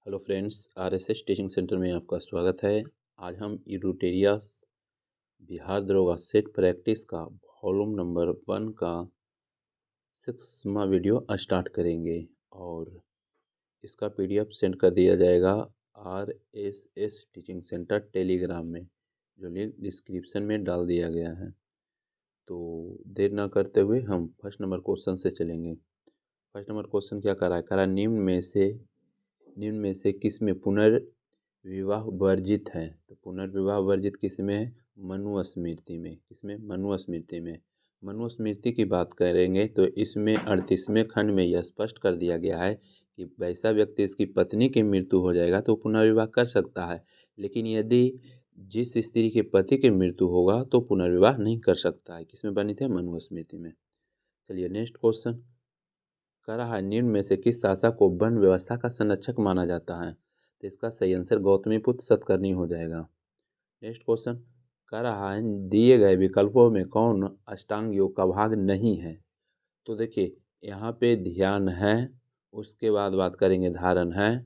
Hello friends, RSS teaching centre में आपका स्वागत है। आज हम यूटेरियस बिहार दरोगा सेट प्रैक्टिस का वॉल्यूम नंबर 1 का 6वां वीडियो स्टार्ट करेंगे और इसका पीडीएफ सेंड कर दिया जाएगा आरएसएस टीचिंग सेंटर टेलीग्राम में, जो लिंक डिस्क्रिप्शन में डाल दिया गया है। तो देर ना करते हुए हम फर्स्ट नंबर क्वेश्चन से चलेंगे। फर्स्ट नंबर क्वेश्चन क्या कर रहा है, निम्न में से किस में पुनर्विवाह वर्जित है? तो पुनर्विवाह वर्जित किस में है? मनुस्मृति में। किसमें? मनुस्मृति में। मनुस्मृति की बात करेंगे तो इसमें 38वें खंड में यह स्पष्ट कर दिया गया है कि वैसा व्यक्ति इसकी पत्नी की मृत्यु हो जाएगा तो पुनर्विवाह कर सकता है, लेकिन यदि जिस स्त्री के पति की मृत्यु होगा तो पुनर्विवाह नहीं कर सकता है। किसमें बनी थे? मनुस्मृति में। चलिए नेक्स्ट क्वेश्चन कह रहा है, निम्न में से किस शासक को वन व्यवस्था का संरक्षक माना जाता है? तो इसका सही आंसर गौतमीपुत्र सतकर्णी हो जाएगा। नेक्स्ट क्वेश्चन कह रहा है, दिए गए विकल्पों में कौन अष्टांग योग का भाग नहीं है? तो देखिए यहाँ पे ध्यान है, उसके बाद बात करेंगे धारण है,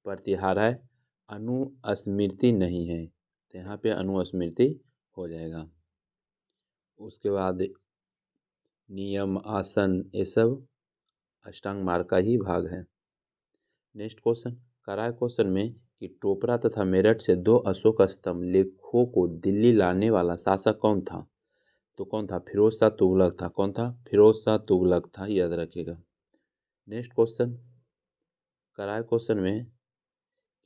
प्रतिहार है, अनुस्मृति नहीं है, तो यहाँ पे अनुस्मृति हो जाएगा। उसके बाद नियम, आसन, ये सब अष्टांग मार्ग का ही भाग है। नेक्स्ट क्वेश्चन कराए क्वेश्चन में कि टोपरा तथा मेरठ से 2 अशोक स्तंभ लेखों को दिल्ली लाने वाला शासक कौन था? तो कौन था? फिरोज शाह तुगलक था। कौन था? फिरोज शाह तुगलक था, याद रखिएगा। नेक्स्ट क्वेश्चन कराए क्वेश्चन में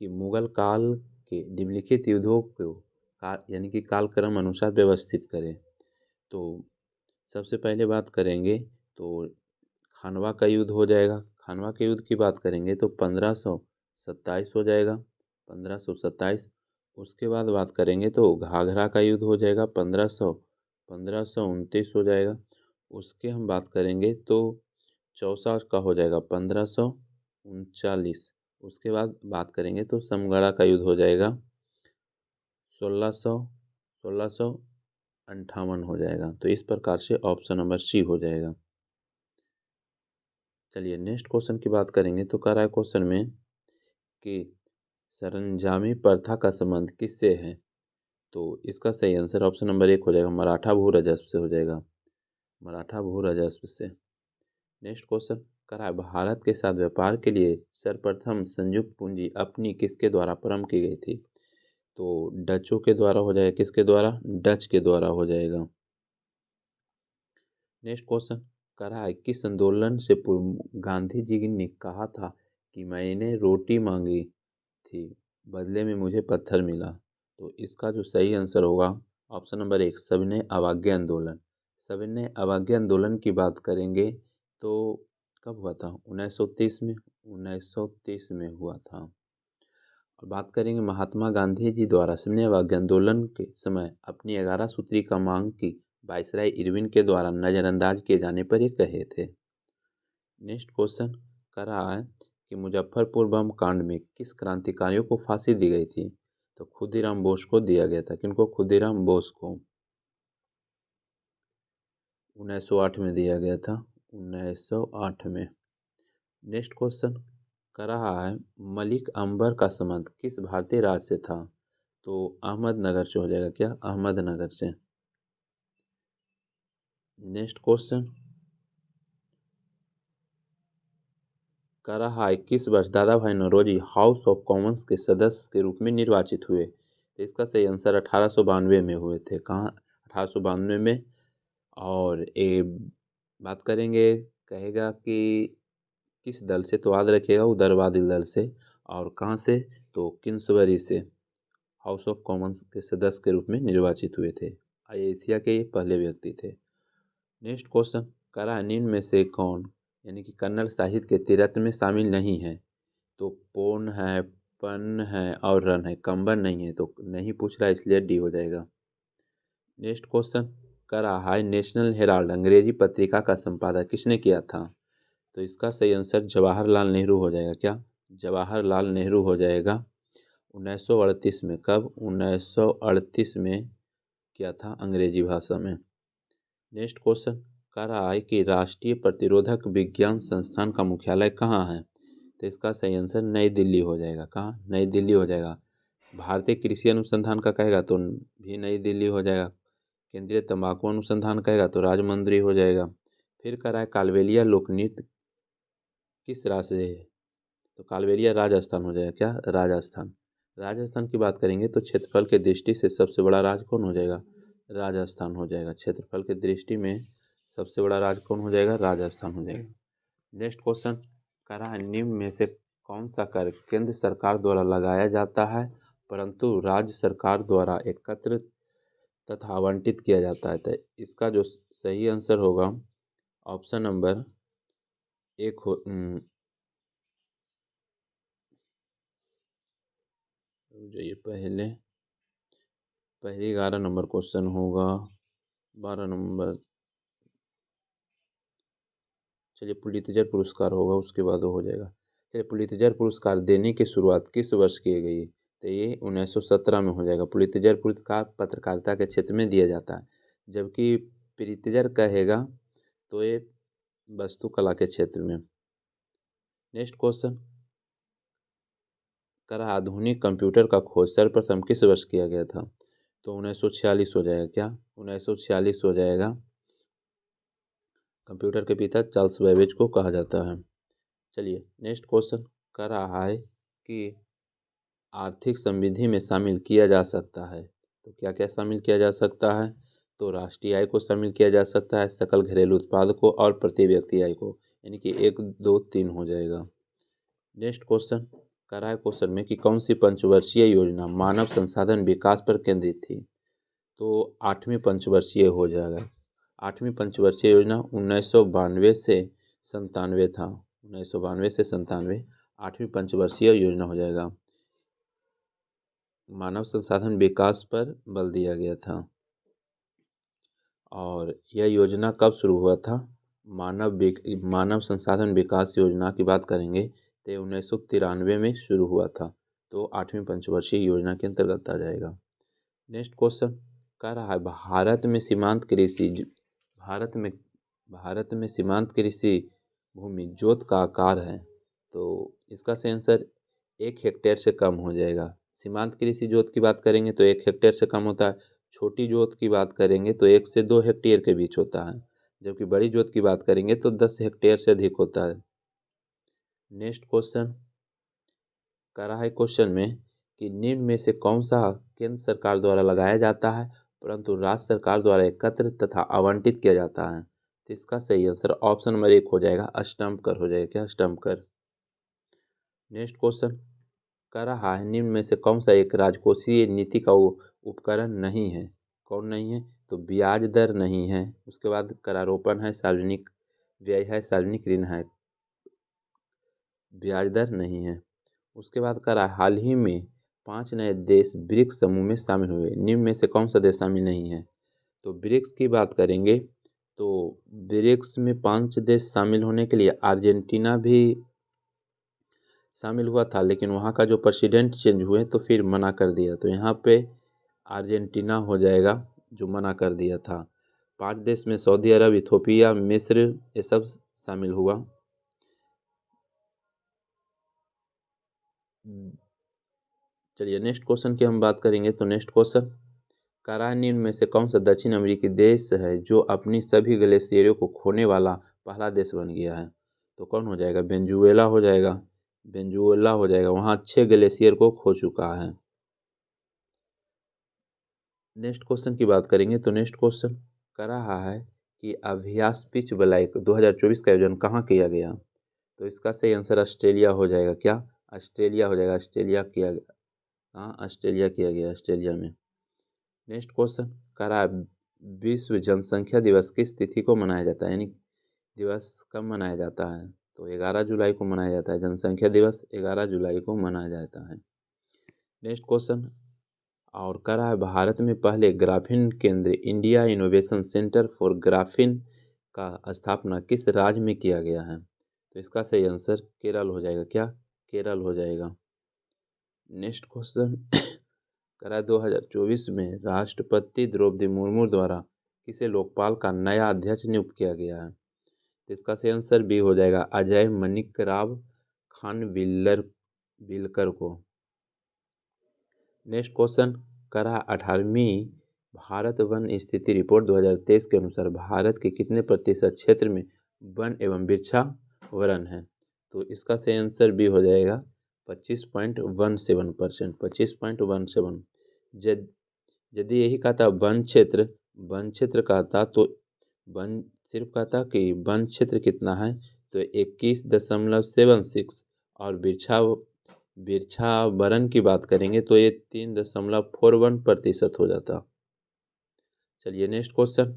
कि मुगल काल के निम्नलिखित युद्धों को यानी कि कालक्रम अनुसार व्यवस्थित करें। तो सबसे पहले बात करेंगे तो खानवा का युद्ध हो जाएगा। खानवा के युद्ध की बात करेंगे तो 1527 हो जाएगा, 1527। उसके बाद बात करेंगे तो घाघरा का युद्ध हो जाएगा, 1529 हो जाएगा। उसके हम बात करेंगे तो चौसा का हो जाएगा 1539। उसके बाद बात करेंगे तो समगढ़ा का युद्ध हो जाएगा 1658 हो जाएगा। तो इस प्रकार से ऑप्शन नंबर सी हो जाएगा। चलिए नेक्स्ट क्वेश्चन की बात करेंगे तो कह रहा है क्वेश्चन में कि सरंजामी प्रथा का संबंध किससे है? तो इसका सही आंसर ऑप्शन नंबर 1 हो जाएगा, मराठा भू राजस्व से हो जाएगा, मराठा भू राजस्व से। नेक्स्ट क्वेश्चन कह रहा है, भारत के साथ व्यापार के लिए सर्वप्रथम संयुक्त पूंजी अपनी किसके द्वारा प्रारंभ की गई थी? तो डचों के द्वारा हो जाएगा। किसके द्वारा? डच के द्वारा हो जाएगा। नेक्स्ट क्वेश्चन कह रहा है, किस आंदोलन से पूर्व गांधी जी ने कहा था कि मैंने रोटी मांगी थी, बदले में मुझे पत्थर मिला? तो इसका जो सही आंसर होगा ऑप्शन नंबर 1, सविनय अवज्ञा आंदोलन। सविनय अवज्ञा आंदोलन की बात करेंगे तो कब हुआ था? 1930 में, 1930 में हुआ था। और बात करेंगे महात्मा गांधी जी द्वारा सविनय अवज्ञा आंदोलन के समय अपनी 11 सूत्री का मांग की वायसराय इरविन के द्वारा नज़रअंदाज किए जाने पर ये कहे थे। नेक्स्ट क्वेश्चन कर रहा है कि मुजफ्फरपुर बम कांड में किस क्रांतिकारियों को फांसी दी गई थी? तो खुदीराम बोस को दिया गया था। किनको? खुदीराम बोस को 1908 में दिया गया था, 1908 में। नेक्स्ट क्वेश्चन कर रहा है, मलिक अंबर का संबंध किस भारतीय राज्य से था? तो अहमदनगर से हो जाएगा। क्या? अहमदनगर से। नेक्स्ट क्वेश्चन कर रहा है, किस वर्ष दादा भाई नौरोजी हाउस ऑफ कॉमन्स के सदस्य के रूप में निर्वाचित हुए? तो इसका सही आंसर 1892 में हुए थे। कहाँ? 1892 में। और ये बात करेंगे, कहेगा कि किस दल से, तो याद रखिएगा उदारवादी दल से। और कहाँ से? तो किंग्सबरी से हाउस ऑफ कॉमन्स के सदस्य के रूप में निर्वाचित हुए थे। एशिया के ये पहले व्यक्ति थे। नेक्स्ट क्वेश्चन कह रहा है, निम्न में से कौन यानी कि कन्नड़ साहित्य के तिरत्न में शामिल नहीं है? तो पोन है, पन है और रन है, कंबन नहीं है। तो नहीं पूछ रहा है, इसलिए डी हो जाएगा। नेक्स्ट क्वेश्चन कह रहा है, नेशनल हेराल्ड अंग्रेजी पत्रिका का संपादक किसने किया था? तो इसका सही आंसर जवाहरलाल नेहरू हो जाएगा। क्या? जवाहरलाल नेहरू हो जाएगा। 1938 में। कब? 1938 में किया था, अंग्रेजी भाषा में। नेक्स्ट क्वेश्चन कह रहा है कि राष्ट्रीय प्रतिरोधक विज्ञान संस्थान का मुख्यालय कहाँ है? तो इसका सही आंसर नई दिल्ली हो जाएगा। कहाँ? नई दिल्ली हो जाएगा। भारतीय कृषि अनुसंधान का कहेगा तो भी नई दिल्ली हो जाएगा। केंद्रीय तंबाकू अनुसंधान कहेगा तो राजमंद्री हो जाएगा। फिर कह रहा है कालबेलिया लोक नृत्य किस राज्य से है? तो कालबेलिया राजस्थान हो जाएगा। क्या? राजस्थान। राजस्थान की बात करेंगे तो क्षेत्रफल के दृष्टि से सबसे बड़ा राज्य कौन हो जाएगा? राजस्थान हो जाएगा। क्षेत्रफल के दृष्टि में सबसे बड़ा राज्य कौन हो जाएगा? राजस्थान हो जाएगा। नेक्स्ट क्वेश्चन कह रहा है निम्न में से कौन सा कर केंद्र सरकार द्वारा लगाया जाता है परंतु राज्य सरकार द्वारा एकत्र तथा आवंटित किया जाता है? तो इसका जो सही आंसर होगा ऑप्शन नंबर एक हो जो ये पहले 11 नंबर क्वेश्चन होगा। 12 नंबर चलिए पुलित्जर पुरस्कार होगा, उसके बाद वो हो जाएगा। चलिए पुलित्जर पुरस्कार देने की शुरुआत किस वर्ष की गई? तो ये 1917 में हो जाएगा। पुलित्जर पुरस्कार पत्रकारिता के क्षेत्र में दिया जाता है, जबकि प्रित्जर कहेगा तो ये वास्तुकला के क्षेत्र में। नेक्स्ट क्वेश्चन कर आधुनिक कंप्यूटर का खोज सर्वप्रथम किस वर्ष किया गया था? तो 1946 हो जाएगा। क्या? 1946 हो जाएगा। कंप्यूटर के पिता चार्ल्स बेबेज को कहा जाता है। चलिए नेक्स्ट क्वेश्चन कर रहा है कि आर्थिक समृद्धि में शामिल किया जा सकता है। तो क्या क्या शामिल किया जा सकता है? तो राष्ट्रीय आय को शामिल किया जा सकता है, सकल घरेलू उत्पाद को और प्रति व्यक्ति आय को, यानी कि 1 2 3 हो जाएगा। नेक्स्ट क्वेश्चन कर रहा है क्वेश्चन में कि कौन सी पंचवर्षीय योजना मानव संसाधन विकास पर केंद्रित थी? तो 8वीं पंचवर्षीय हो जाएगा। 8वीं पंचवर्षीय योजना 1992 से 97 था। 1992 से 97 8वीं पंचवर्षीय योजना हो जाएगा। मानव संसाधन विकास पर बल दिया गया था। और यह योजना कब शुरू हुआ था? मानव संसाधन विकास योजना की बात करेंगे तो 1993 में शुरू हुआ था। तो 8वीं पंचवर्षीय योजना के अंतर्गत आ जाएगा। नेक्स्ट क्वेश्चन कह रहा है भारत में सीमांत कृषि भूमि जोत का आकार है। तो इसका सही आंसर 1 हेक्टेयर से कम हो जाएगा। सीमांत कृषि जोत की बात करेंगे तो 1 हेक्टेयर से कम होता है। छोटी जोत की बात करेंगे तो 1 से 2 हेक्टेयर के बीच होता है, जबकि बड़ी जोत की बात करेंगे तो 10 हेक्टेयर से अधिक होता है। नेक्स्ट क्वेश्चन कह रहा है क्वेश्चन में कि निम्न में से कौन सा केंद्र सरकार द्वारा लगाया जाता है परंतु राज्य सरकार द्वारा एकत्र तथा आवंटित किया जाता है? तो इसका सही आंसर ऑप्शन नंबर 1 हो जाएगा, स्टम्प कर हो जाएगा। क्या? स्टम्प कर। नेक्स्ट क्वेश्चन कह रहा है निम्न में से कौन सा एक राजकोषीय नीति का उपकरण नहीं है? कौन नहीं है? तो ब्याज दर नहीं है, उसके बाद करारोपण है, सार्वजनिक व्यय है, सार्वजनिक ऋण है। ब्याज दर नहीं है। उसके बाद कह रहा है हाल ही में 5 नए देश ब्रिक्स समूह में शामिल हुए। निम्न में से कौन सा देश शामिल नहीं है? तो ब्रिक्स की बात करेंगे तो ब्रिक्स में 5 देश शामिल होने के लिए अर्जेंटीना भी शामिल हुआ था, लेकिन वहाँ का जो प्रेसिडेंट चेंज हुए तो फिर मना कर दिया। तो यहाँ पे अर्जेंटीना हो जाएगा जो मना कर दिया था। 5 देश में सऊदी अरब, इथोपिया, मिस्र ये सब शामिल हुआ। चलिए नेक्स्ट क्वेश्चन की हम बात करेंगे। तो नेक्स्ट क्वेश्चन निम्न में से कौन सा दक्षिण अमेरिकी देश है जो अपनी सभी ग्लेशियरों को खोने वाला पहला देश बन गया है? तो कौन हो जाएगा? वेनेजुएला हो जाएगा। वेनेजुएला हो जाएगा, वहाँ 6 ग्लेशियर को खो चुका है। नेक्स्ट क्वेश्चन की बात करेंगे। तो नेक्स्ट क्वेश्चन कर रहा है कि अभ्यास पिच बलाई 2024 का आयोजन कहाँ किया गया? तो इसका सही आंसर ऑस्ट्रेलिया हो जाएगा। क्या? ऑस्ट्रेलिया हो जाएगा। ऑस्ट्रेलिया किया गया। हाँ, ऑस्ट्रेलिया किया गया, ऑस्ट्रेलिया में। नेक्स्ट क्वेश्चन कह रहा है विश्व जनसंख्या दिवस किस तिथि को मनाया जाता है, यानी दिवस कब मनाया जाता है? तो 11 जुलाई को मनाया जाता है। जनसंख्या दिवस 11 जुलाई को मनाया जाता है। नेक्स्ट क्वेश्चन और कह रहा है भारत में पहले ग्राफीन केंद्र India innovation centre for graphene का स्थापना किस राज्य में किया गया है? तो इसका सही आंसर केरल हो जाएगा। क्या? केरल हो जाएगा। नेक्स्ट क्वेश्चन कह रहा है 2024 में राष्ट्रपति द्रौपदी मुर्मू द्वारा किसे लोकपाल का नया अध्यक्ष नियुक्त किया गया है? तो इसका सही आंसर भी हो जाएगा अजय मनिक राव खानविलकर को। नेक्स्ट क्वेश्चन करा 18वीं भारत वन स्थिति रिपोर्ट 2023 के अनुसार भारत के कितने प्रतिशत क्षेत्र में वन एवं वृक्षावरण है। तो इसका सही आंसर बी हो जाएगा 25.17%। 25.17। यदि यही कहता वन क्षेत्र कहता तो वन सिर्फ कहता कि वन क्षेत्र कितना है तो 21.76 और वृक्षावरण की बात करेंगे तो ये 3.41% हो जाता। चलिए नेक्स्ट क्वेश्चन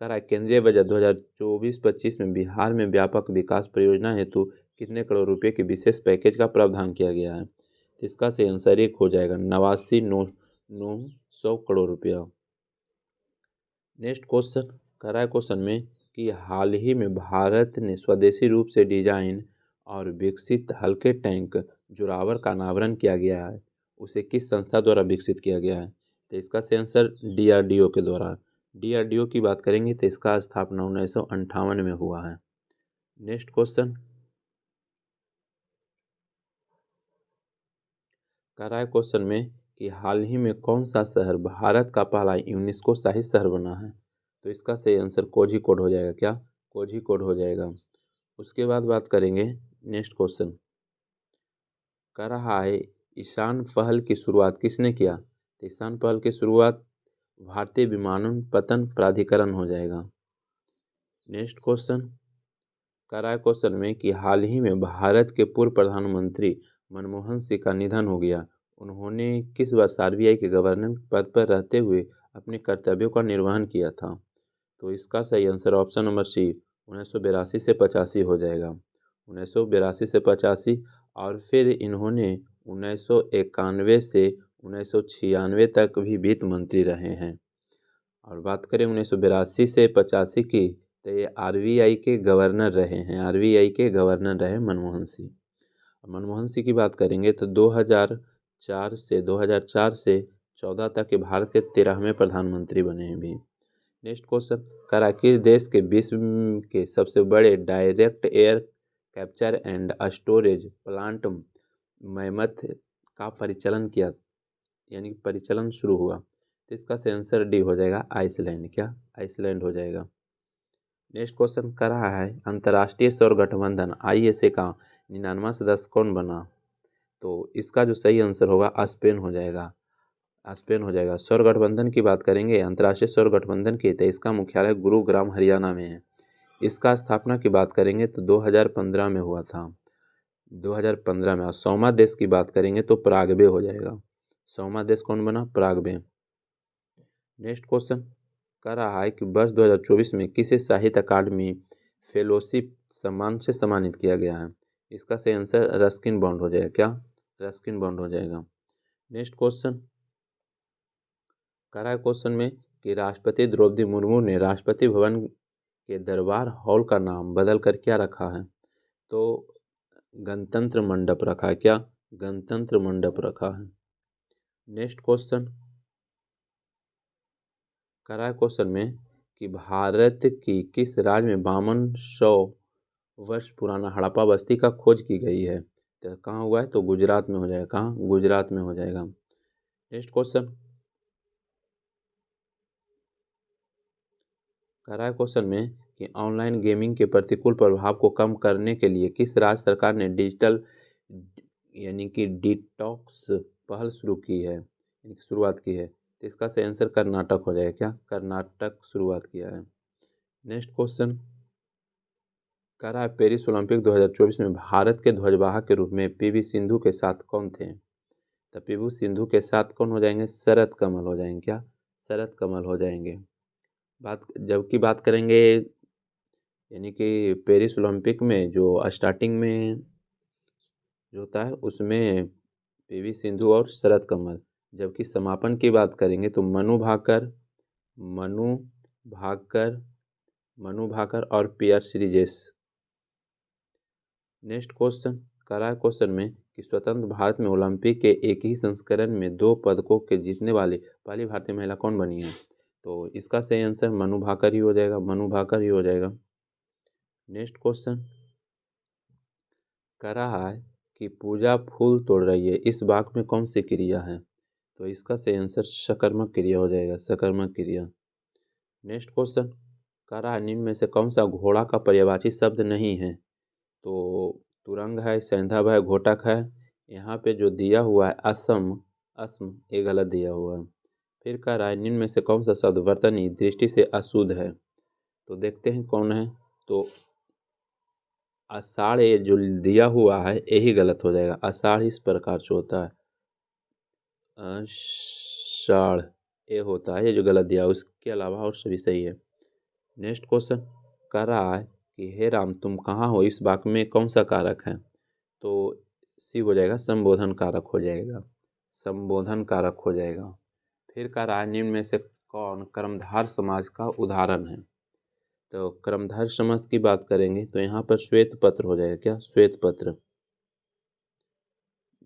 करा केंद्रीय बजट 2024-25 में बिहार में व्यापक विकास परियोजना हेतु कितने करोड़ रुपए के विशेष पैकेज का प्रावधान किया गया है। तो इसका सही आंसर एक हो जाएगा 89,900 करोड़ रुपया। नेक्स्ट क्वेश्चन करा क्वेश्चन में कि हाल ही में भारत ने स्वदेशी रूप से डिजाइन और विकसित हल्के टैंक जोरावर का अनावरण किया गया है, उसे किस संस्था द्वारा विकसित किया गया है। तो इसका सही आंसर DRDO के द्वारा। DRDO की बात करेंगे तो इसका स्थापना 1958 में हुआ है। नेक्स्ट क्वेश्चन करा क्वेश्चन में कि हाल ही में कौन सा शहर भारत का पहला यूनेस्को शाही शहर बना है। तो इसका सही आंसर कोझिकोड हो जाएगा। क्या कोझिकोड हो जाएगा। उसके बाद बात करेंगे नेक्स्ट क्वेश्चन कर रहा है ईशान पहल की शुरुआत किसने किया। तो ईशान पहल की शुरुआत भारतीय विमानपत्तन प्राधिकरण हो जाएगा। नेक्स्ट क्वेश्चन कर रहा है क्वेश्चन में कि हाल ही में भारत के पूर्व प्रधानमंत्री मनमोहन सिंह का निधन हो गया, उन्होंने किस वर्ष RBI के गवर्नर पद पर रहते हुए अपने कर्तव्यों का निर्वहन किया था। तो इसका सही आंसर ऑप्शन नंबर सी 1982 से 85 हो जाएगा। 1982 से 85 और फिर इन्होंने 1991 से 1996 तक भी वित्त मंत्री रहे हैं। और बात करें 1982 से 85 की तो ये RBI के गवर्नर रहे हैं। RBI के गवर्नर रहे मनमोहन सिंह। मनमोहन सिंह की बात करेंगे तो 2004 से 14 तक के भारत के 13वें प्रधानमंत्री बने हैं भी। नेक्स्ट क्वेश्चन करा किस देश के विश्व के सबसे बड़े direct air capture and storage plant mammoth का परिचालन किया यानी परिचालन शुरू हुआ। तो इसका आंसर डी हो जाएगा आइसलैंड। क्या आइसलैंड हो जाएगा। नेक्स्ट क्वेश्चन कर रहा है अंतर्राष्ट्रीय सौर गठबंधन ISA का 99वां सदस्य कौन बना। तो इसका जो सही आंसर होगा स्पेन हो जाएगा। स्पेन हो जाएगा। सौर गठबंधन की बात करेंगे अंतर्राष्ट्रीय सौर गठबंधन की तो इसका मुख्यालय गुरुग्राम हरियाणा में है। इसका स्थापना की बात करेंगे तो 2015 में हुआ था। 2015 में। और 100वां देश की बात करेंगे तो पराग्वे हो जाएगा। 100वां देश कौन बना पराग्वे। नेक्स्ट क्वेश्चन कर रहा है कि वर्ष 2024 में किसे साहित्य अकादमी फेलोशिप सम्मान से सम्मानित किया गया है। इसका सही आंसर रस्किन बॉन्ड हो जाएगा। क्या रस्किन बॉन्ड हो जाएगा। नेक्स्ट क्वेश्चन कर रहा है क्वेश्चन में कि राष्ट्रपति द्रौपदी मुर्मू ने राष्ट्रपति भवन के दरबार हॉल का नाम बदल कर क्या रखा है। तो गणतंत्र मंडप रखा है। क्या गणतंत्र मंडप रखा है। नेक्स्ट क्वेश्चन कर रहा है क्वेश्चन में कि भारत की किस राज्य में 5200 वर्ष पुराना हड़प्पा बस्ती का खोज की गई है। तो कहाँ हुआ है तो गुजरात में हो जाएगा। कहाँ गुजरात में हो जाएगा। नेक्स्ट क्वेश्चन कर रहा है क्वेश्चन में कि ऑनलाइन गेमिंग के प्रतिकूल प्रभाव को कम करने के लिए किस राज्य सरकार ने डिजिटल यानी कि डिटॉक्स पहल शुरू की है यानी कि शुरुआत की है। तो इसका सही आंसर कर्नाटक हो जाएगा। क्या कर्नाटक शुरुआत किया है। नेक्स्ट क्वेश्चन कह रहा है पेरिस ओलंपिक 2024 में भारत के ध्वजवाहक के रूप में PV सिंधु के साथ कौन थे। तो PV सिंधु के साथ कौन हो जाएंगे शरद कमल हो जाएंगे। क्या शरद कमल हो जाएंगे। जबकि बात करेंगे यानी कि पेरिस ओलंपिक में जो स्टार्टिंग में जो होता है उसमें PV सिंधु और शरद कमल, जबकि समापन की बात करेंगे तो मनु भाकर और PR श्रीजेश। नेक्स्ट क्वेश्चन कर रहा है क्वेश्चन में कि स्वतंत्र भारत में ओलंपिक के एक ही संस्करण में 2 पदकों के जीतने वाली पहली भारतीय महिला कौन बनी है। तो इसका सही आंसर मनु भाकर ही हो जाएगा। मनु भाकर ही हो जाएगा। नेक्स्ट क्वेश्चन कह रहा है कि पूजा फूल तोड़ रही है, इस वाक्य में कौन सी क्रिया है? तो इसका सही आंसर सकर्मक क्रिया हो जाएगा, सकर्मक क्रिया। नेक्स्ट क्वेश्चन कह रहा है निम्न में से कौन सा घोड़ा का पर्यायवाची शब्द नहीं है? तो तुरंग है, सैंधव है, घोटक है। यहाँ पे जो दिया हुआ है असम, अस्म, ये गलत दिया हुआ है। फिर कह रहा है निम्न में से कौन सा शब्द वर्तनी दृष्टि से अशुद्ध है? तो देखते हैं कौन है। तो आषाढ़ ये जो दिया हुआ है यही गलत हो जाएगा। आषाढ़ इस प्रकार से होता है, आषाढ़ ये होता है, ये जो गलत दिया है। उसके अलावा और सभी सही है। नेक्स्ट क्वेश्चन कह रहा है कि हे राम तुम कहाँ हो, इस वाक्य में कौन सा कारक है? तो सी हो जाएगा, संबोधन कारक हो जाएगा, संबोधन कारक हो जाएगा। फिर कह रहा है निम्न में से कौन कर्मधार समाज का उदाहरण है? तो कर्मधार समास की बात करेंगे तो यहाँ पर श्वेत पत्र हो जाएगा, क्या श्वेत पत्र।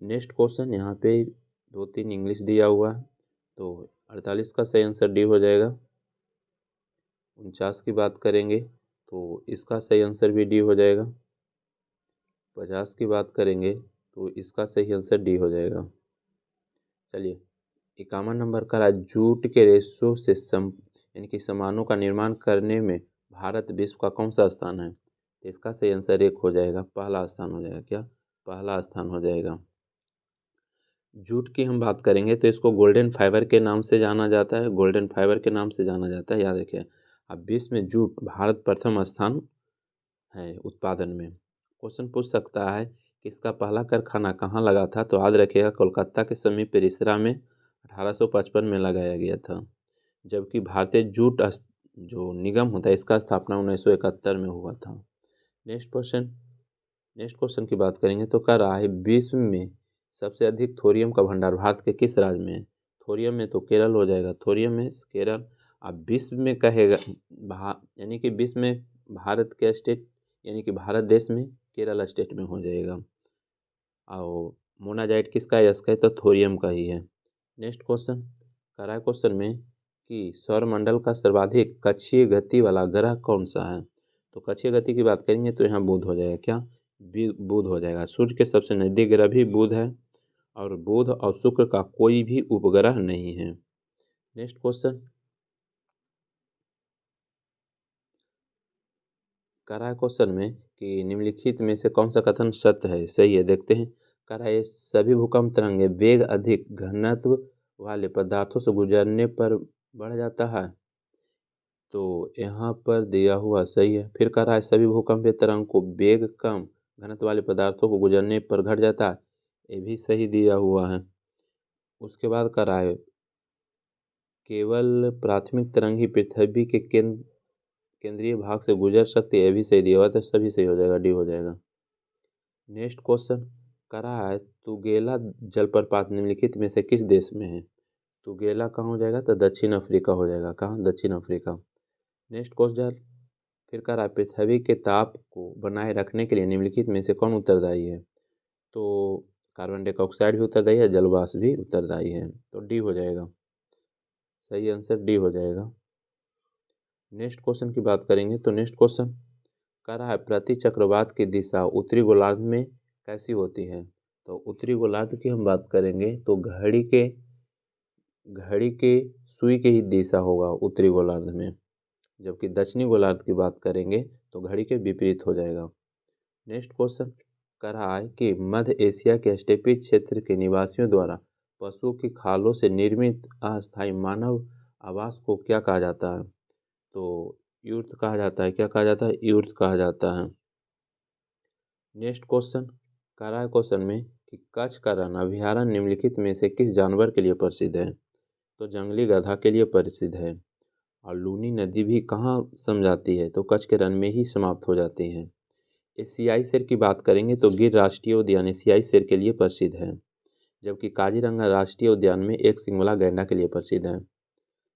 नेक्स्ट क्वेश्चन यहाँ पे 2-3 इंग्लिश दिया हुआ है, तो 48 का सही आंसर डी हो जाएगा। 49 की बात करेंगे तो इसका सही आंसर भी डी हो जाएगा। 50 की बात करेंगे तो इसका सही आंसर डी हो जाएगा। चलिए 51 नंबर का जूट के रेशों से यानी कि सामानों का निर्माण करने में भारत विश्व का कौन सा स्थान है? तो इसका सही आंसर एक हो जाएगा, पहला स्थान हो जाएगा, क्या पहला स्थान हो जाएगा। जूट की हम बात करेंगे तो इसको गोल्डन फाइबर के नाम से जाना जाता है, गोल्डन फाइबर के नाम से जाना जाता है, याद रखिए। अब विश्व में जूट भारत प्रथम स्थान है उत्पादन में। क्वेश्चन पूछ सकता है कि इसका पहला कारखाना कहाँ लगा था? तो याद रखिएगा कोलकाता के समीप रिसरा में 1855 में लगाया गया था। जबकि भारतीय जूट जो निगम होता है इसका स्थापना 1971 में हुआ था। नेक्स्ट क्वेश्चन की बात करेंगे तो कह रहा है विश्व में सबसे अधिक थोरियम का भंडार भारत के किस राज्य में है? थोरियम में तो केरल हो जाएगा, थोरियम में केरल। अब विश्व में कहेगा यानी कि विश्व में भारत के स्टेट यानी कि भारत देश में केरल स्टेट में हो जाएगा। और मोनाजाइट किसका है? इसका है तो थोरियम का ही है। नेक्स्ट क्वेश्चन कह रहा है क्वेश्चन में कि सौरमंडल का सर्वाधिक कक्षीय गति वाला ग्रह कौन सा है? तो कक्षीय गति की बात करेंगे तो यहाँ बुध हो जाएगा, क्या बुध हो जाएगा। सूर्य के सबसे नज़दीक ग्रह भी बुध है और बुध और शुक्र का कोई भी उपग्रह नहीं है। नेक्स्ट क्वेश्चन कह रहा है क्वेश्चन में कि निम्नलिखित में से कौन सा कथन सत्य है, सही है, देखते हैं। कह रहा है सभी भूकंप तरंगे वेग अधिक घनत्व वाले पदार्थों से गुजरने पर बढ़ जाता है। तो यहाँ पर दिया हुआ सही है। फिर कह रहा है सभी भूकंपीय तरंग को वेग कम घनत्व वाले पदार्थों को गुजरने पर घट जाता है, ये भी सही दिया हुआ है। उसके बाद कह रहा है केवल प्राथमिक तरंग ही पृथ्वी के केंद्रीय भाग से गुजर सकती है, ये भी सही दिया हुआ, तो सभी सही हो जाएगा, डी हो जाएगा। नेक्स्ट क्वेश्चन कह रहा है तुगेला जलप्रपात निम्नलिखित में से किस देश में है? तुगेला कहाँ हो जाएगा? तो दक्षिण अफ्रीका हो जाएगा, कहाँ? दक्षिण अफ्रीका। नेक्स्ट क्वेश्चन फिर कह रहा है पृथ्वी के ताप को बनाए रखने के लिए निम्नलिखित में से कौन उत्तरदायी है? तो कार्बन डाइऑक्साइड भी उत्तरदायी है, जलवाष्प भी उत्तरदायी है, तो डी हो जाएगा, सही आंसर डी हो जाएगा। नेक्स्ट क्वेश्चन की बात करेंगे तो नेक्स्ट क्वेश्चन कह रहा है प्रति चक्रवात की दिशा उत्तरी गोलार्ध में कैसी होती है? तो उत्तरी गोलार्ध की हम बात करेंगे तो घड़ी के सुई की ही दिशा होगा उत्तरी गोलार्ध में, जबकि दक्षिणी गोलार्ध की बात करेंगे तो घड़ी के विपरीत हो जाएगा। नेक्स्ट क्वेश्चन कह रहा है कि मध्य एशिया के स्टेपी क्षेत्र के निवासियों द्वारा पशुओं की खालों से निर्मित अस्थायी मानव आवास को क्या कहा जाता है? तो यूर्थ कहा जाता है, क्या कहा जाता है? यूर्थ कहा जाता है। नेक्स्ट क्वेश्चन कह रहा है क्वेश्चन में कि कच्छ का रण अभयारण्य निम्नलिखित में से किस जानवर के लिए प्रसिद्ध है? तो जंगली गधा के लिए प्रसिद्ध है। और लूनी नदी भी कहाँ सम जाती है? तो कच्छ के रण में ही समाप्त हो जाती है। एशियाई शेर की बात करेंगे तो गिर राष्ट्रीय उद्यान एशियाई शेर के लिए प्रसिद्ध है, जबकि काजीरंगा राष्ट्रीय उद्यान में एक सिंगला गैंडा के लिए प्रसिद्ध है।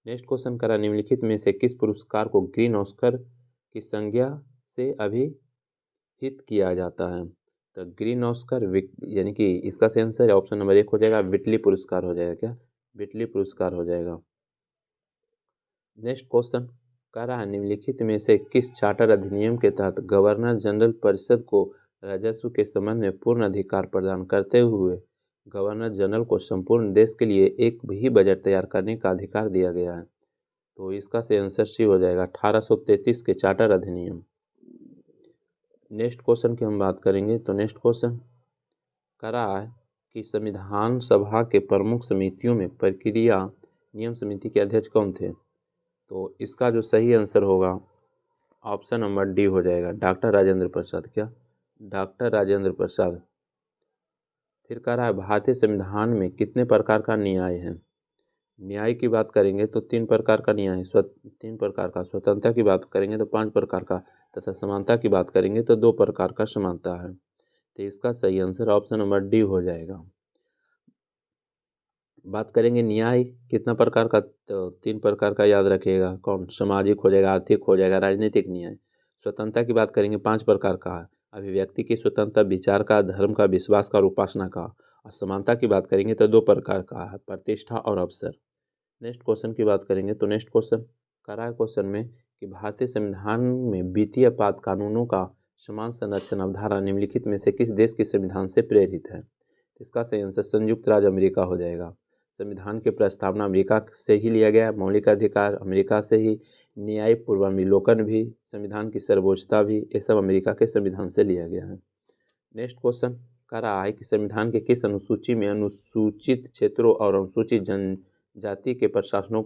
नेक्स्ट क्वेश्चन करा निम्नलिखित में से किस पुरस्कार को ग्रीन ऑस्कर की संज्ञा से अभिहित किया जाता है? तो ग्रीन ऑस्कर यानी कि इसका सही आंसर ऑप्शन नंबर 1 हो जाएगा, विटली पुरस्कार हो जाएगा, क्या विटली पुरस्कार हो जाएगा। नेक्स्ट क्वेश्चन कह रहा है निम्नलिखित में से किस चार्टर अधिनियम के तहत गवर्नर जनरल परिषद को राजस्व के संबंध में पूर्ण अधिकार प्रदान करते हुए गवर्नर जनरल को संपूर्ण देश के लिए एक भी बजट तैयार करने का अधिकार दिया गया है। तो इसका सही आंसर सी हो जाएगा 1833 के चार्टर अधिनियम। नेक्स्ट क्वेश्चन की हम बात करेंगे तो नेक्स्ट क्वेश्चन कह रहा है कि संविधान सभा के प्रमुख समितियों में प्रक्रिया नियम समिति के अध्यक्ष कौन थे? तो इसका जो सही आंसर होगा ऑप्शन नंबर डी हो जाएगा, डॉक्टर राजेंद्र प्रसाद। क्या? डॉक्टर राजेंद्र प्रसाद। फिर कह रहा है भारतीय संविधान में कितने प्रकार का न्याय है? न्याय की बात करेंगे तो 3 प्रकार का न्याय है। 3 प्रकार का। स्वतंत्रता की बात करेंगे तो 5 प्रकार का, तथा समानता की बात करेंगे तो 2 प्रकार का समानता है। तो इसका सही आंसर ऑप्शन नंबर डी हो जाएगा। बात करेंगे न्याय कितना प्रकार का, तो 3 प्रकार का याद रखिएगा। कौन? सामाजिक हो जाएगा, आर्थिक हो जाएगा, राजनीतिक न्याय। स्वतंत्रता की बात करेंगे 5 प्रकार का है, अभिव्यक्ति की स्वतंत्रता, विचार का, धर्म का, विश्वास का और उपासना का। और समानता की बात करेंगे तो 2 प्रकार का है, प्रतिष्ठा और अवसर। नेक्स्ट क्वेश्चन की बात करेंगे तो नेक्स्ट क्वेश्चन कह रहा है क्वेश्चन में कि भारतीय संविधान में वित्तीय आपात कानूनों का समान संरक्षण अवधारणा निम्नलिखित में से किस देश के संविधान से प्रेरित है? इसका सही आंसर संयुक्त राज्य अमेरिका हो जाएगा। संविधान की प्रस्तावना अमेरिका से ही लिया गया, मौलिक अधिकार अमेरिका से ही, न्याय पूर्वावलोकन भी, संविधान की सर्वोच्चता भी, ये सब अमेरिका के संविधान से लिया गया है। नेक्स्ट क्वेश्चन कह रहा है कि संविधान के किस अनुसूची में अनुसूचित क्षेत्रों और अनुसूचित जनजाति के प्रशासनों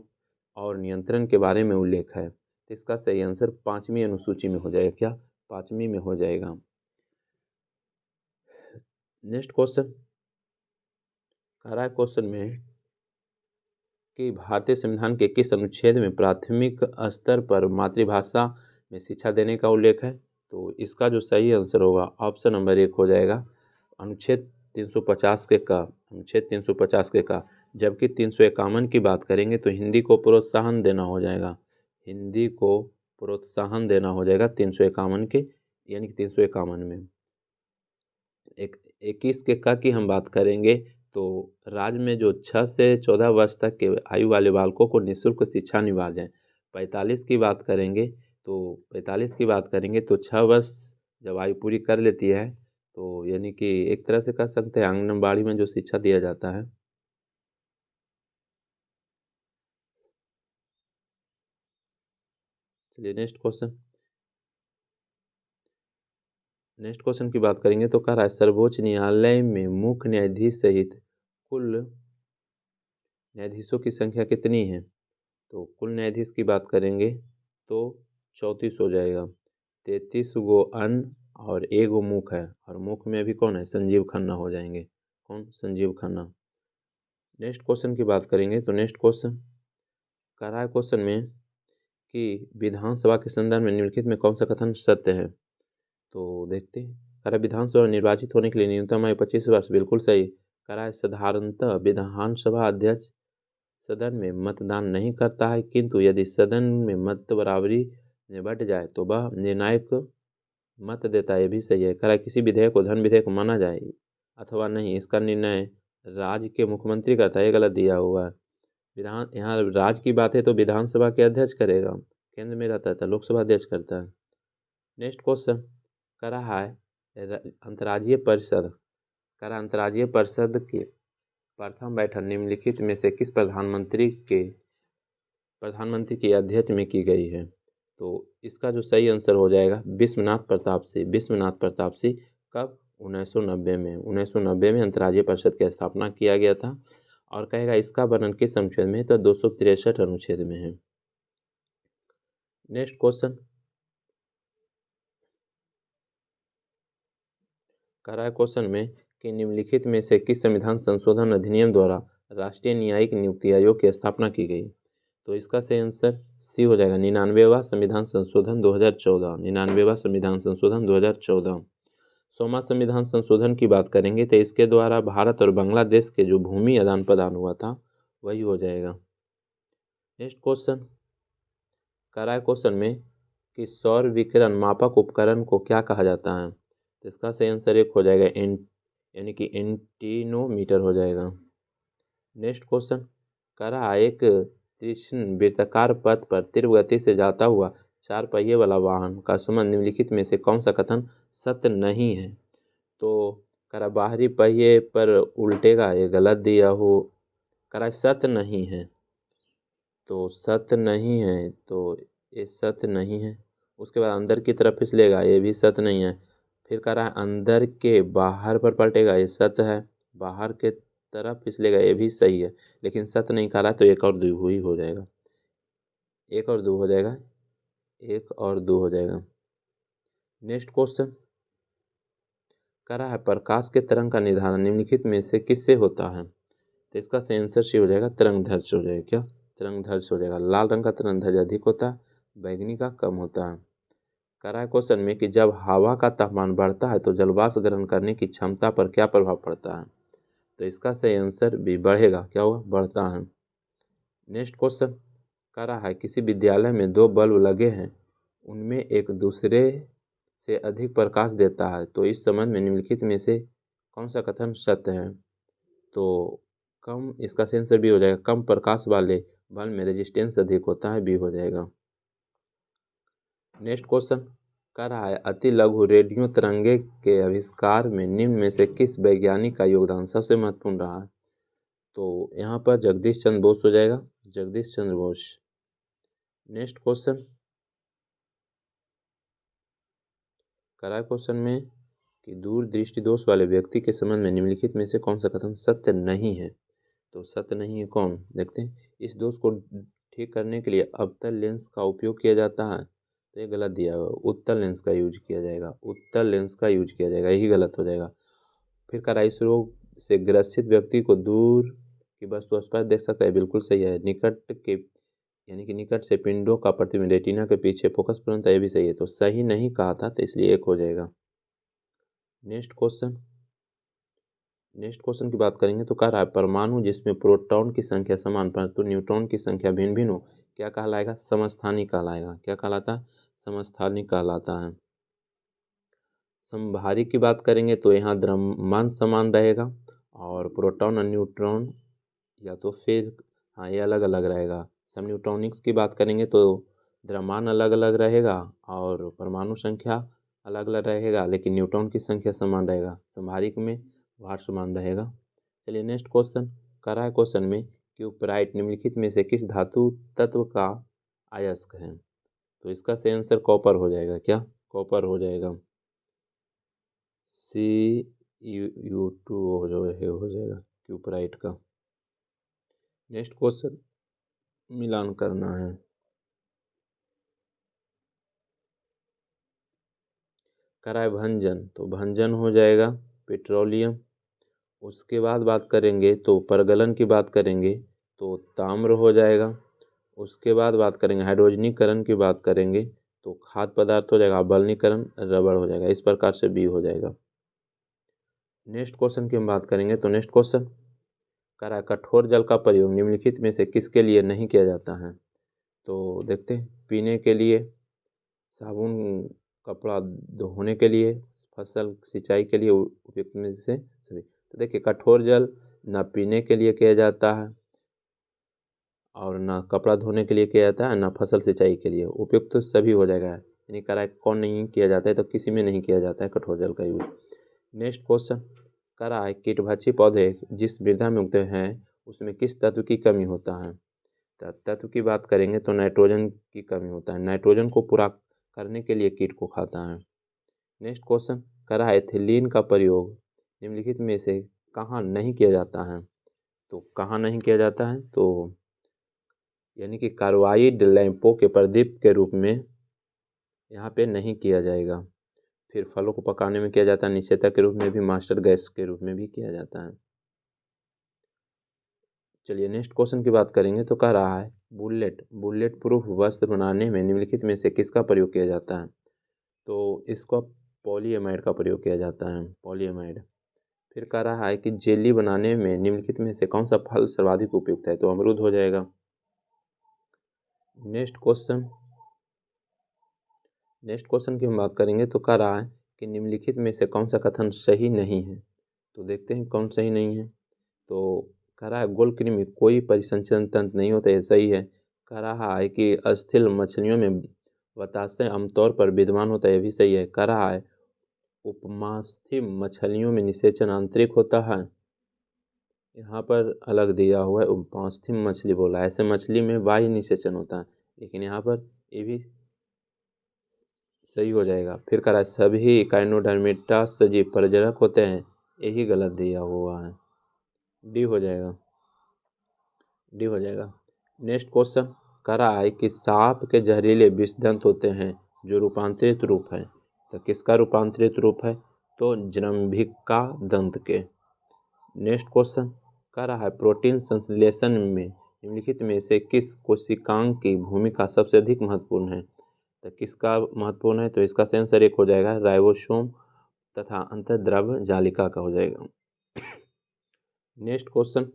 और नियंत्रण के बारे में उल्लेख है? तो इसका सही आंसर 5वीं अनुसूची में हो जाएगा। क्या? 5वीं में हो जाएगा। नेक्स्ट क्वेश्चन कह रहा है क्वेश्चन में कि भारतीय संविधान के किस अनुच्छेद में प्राथमिक स्तर पर मातृभाषा में शिक्षा देने का उल्लेख है? तो इसका जो सही आंसर होगा ऑप्शन नंबर 1 हो जाएगा, अनुच्छेद 350 के का, अनुच्छेद 350 के का। जबकि 351 की बात करेंगे तो हिंदी को प्रोत्साहन देना हो जाएगा, हिंदी को प्रोत्साहन देना हो जाएगा 351 के, यानी कि 351 में। 21 के का की हम बात करेंगे तो राज्य में जो 6 से 14 वर्ष तक के आयु वाले बालकों को निःशुल्क शिक्षा अनिवार्य है। 45 की बात करेंगे तो 6 वर्ष जब आयु पूरी कर लेती है तो यानी कि एक तरह से कह सकते हैं आंगनबाड़ी में जो शिक्षा दिया जाता है। चलिए नेक्स्ट क्वेश्चन की बात करेंगे तो कह रहा है सर्वोच्च न्यायालय में मुख्य न्यायाधीश सहित कुल न्यायाधीशों की संख्या कितनी है? तो कुल न्यायाधीश की बात करेंगे तो 34 हो जाएगा। 33 गो अन्य और 1 गो मुख्य है, और मुख्य में भी कौन है? संजीव खन्ना हो जाएंगे। कौन? संजीव खन्ना। नेक्स्ट क्वेश्चन की बात करेंगे तो नेक्स्ट क्वेश्चन कह रहा है क्वेश्चन में कि विधानसभा के संदर्भ में निम्नलिखित में कौन सा कथन सत्य है? तो देखते हैं। कह रहा है विधानसभा निर्वाचित होने के लिए न्यूनतम आयु 25 वर्ष, बिल्कुल सही। कह रहा है साधारणतः विधानसभा अध्यक्ष सदन में मतदान नहीं करता है, किंतु यदि सदन में मत बराबरी में बंट जाए तो वह निर्णायक मत देता है, ये भी सही है। कह रहा है किसी विधेयक को धन विधेयक माना जाए अथवा नहीं, इसका निर्णय राज्य के मुख्यमंत्री करता है, ये गलत दिया हुआ है। यहाँ राज्य की बात है तो विधानसभा के अध्यक्ष करेगा, केंद्र में रहता है तो लोकसभा अध्यक्ष करता है। नेक्स्ट क्वेश्चन कह रहा है अंतर्राज्यीय परिषद, कह रहा है अंतर्राज्यीय परिषद के प्रथम बैठक निम्नलिखित में से किस प्रधानमंत्री की अध्यक्ष में की गई है? तो इसका जो सही आंसर हो जाएगा विश्वनाथ प्रताप सिंह। कब? 1990 में अंतर्राज्यीय परिषद की स्थापना किया गया था। और कहेगा इसका वर्णन किस अनुच्छेद में है? तो 263 अनुच्छेद में है। नेक्स्ट क्वेश्चन कह रहा है क्वेश्चन में कि निम्नलिखित में से किस संविधान संशोधन अधिनियम द्वारा राष्ट्रीय न्यायिक नियुक्ति आयोग की स्थापना की गई? तो इसका सही आंसर सी हो जाएगा 99वां संविधान संशोधन 2014। 99वां संविधान संशोधन 2014। 100वां संविधान संशोधन की बात करेंगे तो इसके द्वारा भारत और बांग्लादेश के जो भूमि आदान प्रदान हुआ था वही हो जाएगा। नेक्स्ट क्वेश्चन कह रहा है क्वेश्चन में कि सौर विकिरण मापक उपकरण को क्या कहा जाता है? तो इसका सही आंसर एक हो जाएगा यानी कि एंटीनोमीटर हो जाएगा। नेक्स्ट क्वेश्चन कह रहा है एक तीक्ष्ण वृत्ताकार पथ पर तीव्र गति से जाता हुआ 4 पहिए वाला वाहन का संबंध निम्नलिखित में से कौन सा कथन सत्य नहीं है। तो कह रहा बाहरी पहिए पर उल्टेगा, ये गलत दिया हो। कह रहा सत्य नहीं है, तो सत्य नहीं है, तो ये सत्य नहीं है। उसके बाद अंदर की तरफ फिसलेगा, ये भी सत्य नहीं है। फिर कह रहा है अंदर के बाहर पर पलटेगा, ये सत्य है। बाहर के तरफ फिसलेगा, ये भी सही है, लेकिन सत्य नहीं कह रहा, तो एक और दो ही हो जाएगा। एक और दो हो जाएगा, एक और दो हो जाएगा। नेक्स्ट क्वेश्चन कह रहा है प्रकाश के तरंग का निर्धारण निम्नलिखित में से किससे होता है। तो इसका सही आंसर सी हो जाएगा तरंग दैर्ध्य हो जाएगा। क्या तरंग दैर्ध्य हो जाएगा। लाल रंग का तरंग दैर्ध्य अधिक होता है, बैंगनी का कम होता है। कह रहा है क्वेश्चन में कि जब हवा का तापमान बढ़ता है तो जलवाष्प ग्रहण करने की क्षमता पर क्या प्रभाव पड़ता है। तो इसका सही आंसर भी बढ़ेगा, क्या हुआ, बढ़ता है। नेक्स्ट क्वेश्चन कह रहा है किसी विद्यालय में 2 बल्ब लगे हैं, उनमें एक दूसरे से अधिक प्रकाश देता है, तो इस संबंध में निम्नलिखित में से कौन सा कथन सत्य है। तो कम, इसका सही आंसर बी हो जाएगा। कम प्रकाश वाले बल्ब में रेजिस्टेंस अधिक होता है, बी हो जाएगा। नेक्स्ट क्वेश्चन कह रहा है अति लघु रेडियो तरंगे के आविष्कार में निम्न में से किस वैज्ञानिक का योगदान सबसे महत्वपूर्ण रहा है। तो यहाँ पर जगदीश चंद्र बोस हो जाएगा, जगदीश चंद्र बोस। नेक्स्ट क्वेश्चन कह रहा है क्वेश्चन में कि दूर दृष्टि दोष वाले व्यक्ति के संबंध में निम्नलिखित में से कौन सा कथन सत्य नहीं है। तो सत्य नहीं है कौन, देखते हैं। इस दोष को ठीक करने के लिए अवतल लेंस का उपयोग किया जाता है, तो ये गलत दिया हुआ। उत्तल लेंस का यूज किया जाएगा, उत्तल लेंस का यूज किया जाएगा, यही गलत हो जाएगा। फिर कह रहा है इस रोग से ग्रसित व्यक्ति को दूर की वस्तु स्पष्ट देख सकता है, बिल्कुल सही है। निकट के यानी कि निकट से पिंडों का प्रतिबिंब रेटिना के पीछे फोकस पर, ये भी सही है। तो सही नहीं कहा था, तो इसलिए एक हो जाएगा। नेक्स्ट क्वेश्चन की बात करेंगे तो कह रहा है परमाणु जिसमें प्रोटॉन की संख्या समान परंतु न्यूट्रॉन की संख्या भिन्न भिन्न हो, क्या कहलाएगा, समस्थानिक कहलाएगा। क्या कहलाता है, समस्थानिक कहलाता है। समभारी की बात करेंगे तो यहाँ द्रव्यमान समान रहेगा और प्रोटॉन और न्यूट्रॉन या तो फिर हाँ ये अलग अलग रहेगा। सब न्यूट्रॉनिक्स की बात करेंगे तो द्रव्यमान अलग अलग रहेगा और परमाणु संख्या अलग अलग रहेगा, लेकिन न्यूट्रॉन की संख्या समान रहेगा। समभारिक में भार समान रहेगा। चलिए नेक्स्ट क्वेश्चन कर रहा है क्वेश्चन में कि उपराइट निम्नलिखित में से किस धातु तत्व का अयस्क है। तो इसका सही आंसर कॉपर हो जाएगा। क्या कॉपर हो जाएगा, Cu2 हो जाएगा क्यूपराइट का। नेक्स्ट क्वेश्चन मिलान करना है। करा है भंजन, तो भंजन हो जाएगा पेट्रोलियम। उसके बाद बात करेंगे तो परगलन की बात करेंगे तो ताम्र हो जाएगा। उसके बाद बात करेंगे हाइड्रोजनीकरण की बात करेंगे तो खाद्य पदार्थ हो जाएगा। अम्लीकरण रबड़ हो जाएगा। इस प्रकार से बी हो जाएगा। नेक्स्ट क्वेश्चन की हम बात करेंगे तो नेक्स्ट क्वेश्चन करा है कठोर जल का प्रयोग निम्नलिखित में से किसके लिए नहीं किया जाता है। तो देखते हैं, पीने के लिए, साबुन, कपड़ा धोने के लिए, फसल सिंचाई के लिए उपयुक्त में से सभी। तो देखिए कठोर जल ना पीने के लिए किया जाता है और ना कपड़ा धोने के लिए किया जाता है, ना फसल सिंचाई के लिए। उपयुक्त तो सभी हो जाएगा। यानी कह रहा है कौन नहीं किया जाता है, तो किसी में नहीं किया जाता है कठोर जल का यूज। नेक्स्ट क्वेश्चन कह रहा है कीटभक्षी पौधे जिस मृदा में उगते हैं उसमें किस तत्व की कमी होता है। तत्व की बात करेंगे तो नाइट्रोजन की कमी होता है। नाइट्रोजन को पूरा करने के लिए कीट को खाता है। नेक्स्ट क्वेश्चन कह रहा है एथिलीन का प्रयोग निम्नलिखित में से कहाँ नहीं किया जाता है। तो कहाँ नहीं किया जाता है, तो यानी कि कार्बाइड लैंपों के प्रदीप्त के रूप में यहाँ पे नहीं किया जाएगा। फिर फलों को पकाने में किया जाता है, निषेचक के रूप में भी, मास्टर गैस के रूप में भी किया जाता है। चलिए नेक्स्ट क्वेश्चन की बात करेंगे तो कह रहा है बुलेट प्रूफ वस्त्र बनाने में निम्नलिखित में से किसका प्रयोग किया जाता है। तो इसको पॉलीएमाइड का प्रयोग किया जाता है, पॉलीएमाइड। फिर कह रहा है कि जेली बनाने में निम्नलिखित में से कौन सा फल सर्वाधिक उपयुक्त है। तो अमरूद हो जाएगा। नेक्स्ट क्वेश्चन की हम बात करेंगे तो कह रहा है कि निम्नलिखित में से कौन सा कथन सही नहीं है। तो देखते हैं कौन सही नहीं है। तो कह रहा है गोल कृमि कोई परिसंचरण तंत्र नहीं होता है, सही है। कह रहा है कि अस्थिल मछलियों में बतासे आमतौर पर विद्यमान होता है, ये भी सही है। कह रहा है उपमास्थि मछलियों में निषेचन आंतरिक होता है, यहाँ पर अलग दिया हुआ है, उपमास्थि मछली बोला है, ऐसे मछली में बाह्य निषेचन होता है, लेकिन यहाँ पर ये भी सही हो जाएगा। फिर कह रहा है सभी काइनोडर्मेटा सजीव प्रजनक होते हैं, यही गलत दिया हुआ है, डी हो जाएगा, डी हो जाएगा। नेक्स्ट क्वेश्चन कह रहा है कि सांप के जहरीले विषदंत होते हैं जो रूपांतरित रूप है, तो किसका रूपांतरित रूप है, तो जृंभिका दंत के। नेक्स्ट क्वेश्चन कह रहा है प्रोटीन संश्लेषण में निम्नलिखित में से किस कोशिकांग की भूमिका सबसे अधिक महत्वपूर्ण है, तो किसका महत्वपूर्ण है, तो इसका आंसर एक हो जाएगा राइबोसोम तथा अंतर्द्रव्य जालिका का हो जाएगा। नेक्स्ट क्वेश्चन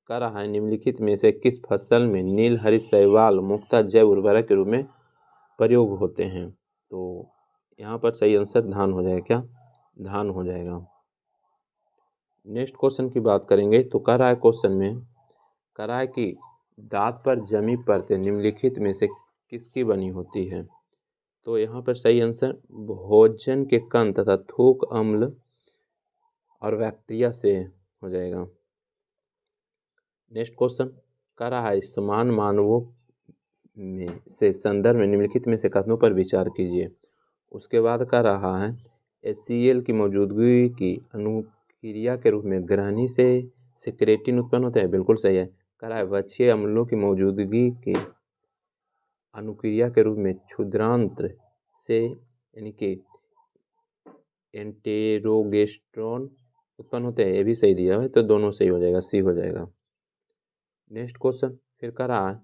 कह रहा है निम्नलिखित में से किस फसल में नील हरित शैवाल मुख्यतः जैव उर्वरक के रूप में प्रयोग होते हैं, तो यहाँ पर सही आंसर धान हो जाएगा, क्या धान हो जाएगा। नेक्स्ट क्वेश्चन की बात करेंगे तो कह रहा है क्वेश्चन में कह रहा है कि दांत पर जमी परतें निम्नलिखित में से किसकी बनी होती है, तो यहाँ पर सही आंसर भोजन के कण तथा थूक अम्ल और बैक्टीरिया से हो जाएगा। नेक्स्ट क्वेश्चन कह रहा है समान मानवों में से संदर्भ में निम्नलिखित में से कथनों पर विचार कीजिए। उसके बाद कह रहा है HCl की मौजूदगी की अनुक्रिया के रूप में ग्रहणी से सेक्रेटिन उत्पन्न होता है, बिल्कुल सही है। कह रहा है वक्षीय अम्लों की मौजूदगी की अनुक्रिया के रूप में क्षुद्रांत्र से यानी कि एंटेरोगेस्ट्रॉन उत्पन्न होते हैं, ये भी सही दिया है, तो दोनों सही हो जाएगा, सी हो जाएगा। नेक्स्ट क्वेश्चन फिर कह रहा है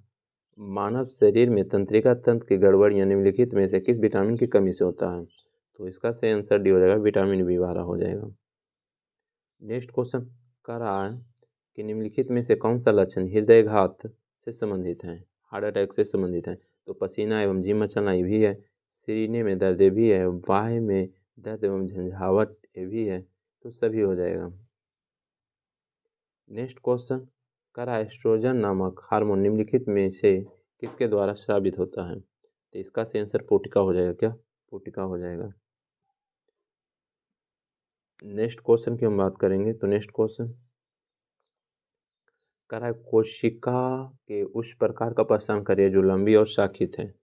मानव शरीर में तंत्रिका तंत्र की गड़बड़ियाँ निम्नलिखित में से किस विटामिन की कमी से होता है, तो इसका सही आंसर डी हो जाएगा, विटामिन B12 हो जाएगा। नेक्स्ट क्वेश्चन कह रहा है कि निम्नलिखित में से कौन सा लक्षण हृदयघात से संबंधित है, हार्ट अटैक से संबंधित है, तो पसीना एवं जी मचलना ये भी है, सीने में दर्द ये भी है, बाह में दर्द एवं झंझावट ये भी है, तो सभी हो जाएगा। नेक्स्ट क्वेश्चन कह रहा है एस्ट्रोजन नामक हार्मोन निम्नलिखित में से किसके द्वारा स्रावित होता है, तो इसका सही आंसर पोटिका हो जाएगा, क्या पोटिका हो जाएगा। नेक्स्ट क्वेश्चन की हम बात करेंगे तो नेक्स्ट क्वेश्चन कह रहा है कोशिका के उस प्रकार का पहचान करिए जो लंबी और शाखित है,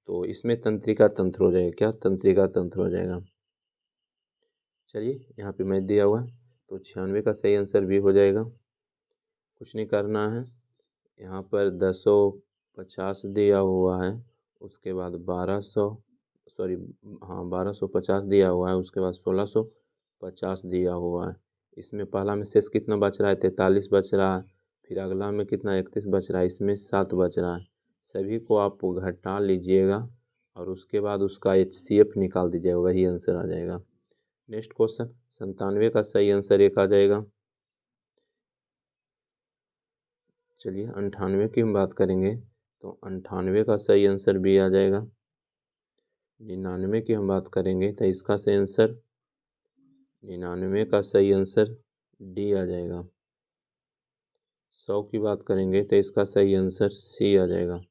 तो इसमें तंत्रिका तंत्र हो जाएगा, क्या तंत्रिका तंत्र हो जाएगा। चलिए यहाँ पे मैथ दिया हुआ है, तो 96 का सही आंसर भी हो जाएगा, कुछ नहीं करना है। यहाँ पर 1050 दिया हुआ है, उसके बाद 1250 दिया हुआ है, उसके बाद 1650 दिया हुआ है। इसमें पहला में शेष कितना बच रहा है, 43 बच रहा है, फिर अगला में कितना 31 बच रहा है, इसमें 7 बच रहा है। सभी को आप घटा लीजिएगा और उसके बाद उसका HCF निकाल दीजिएगा, वही आंसर आ जाएगा। नेक्स्ट क्वेश्चन 97 का सही आंसर एक आ जाएगा। चलिए 98 की हम बात करेंगे तो 98 का सही आंसर बी आ जाएगा। 99 की हम बात करेंगे तो इसका सही आंसर 99 का सही आंसर डी आ जाएगा। 100 की बात करेंगे तो इसका सही आंसर सी आ जाएगा।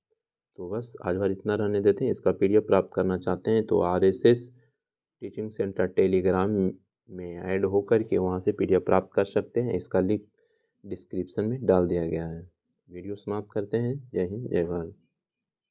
तो बस आज भर इतना रहने देते हैं। इसका PDF प्राप्त करना चाहते हैं तो RSS टीचिंग सेंटर टेलीग्राम में ऐड होकर के वहाँ से PDF प्राप्त कर सकते हैं। इसका लिंक डिस्क्रिप्शन में डाल दिया गया है। वीडियो समाप्त करते हैं। जय हिंद, जय भारत।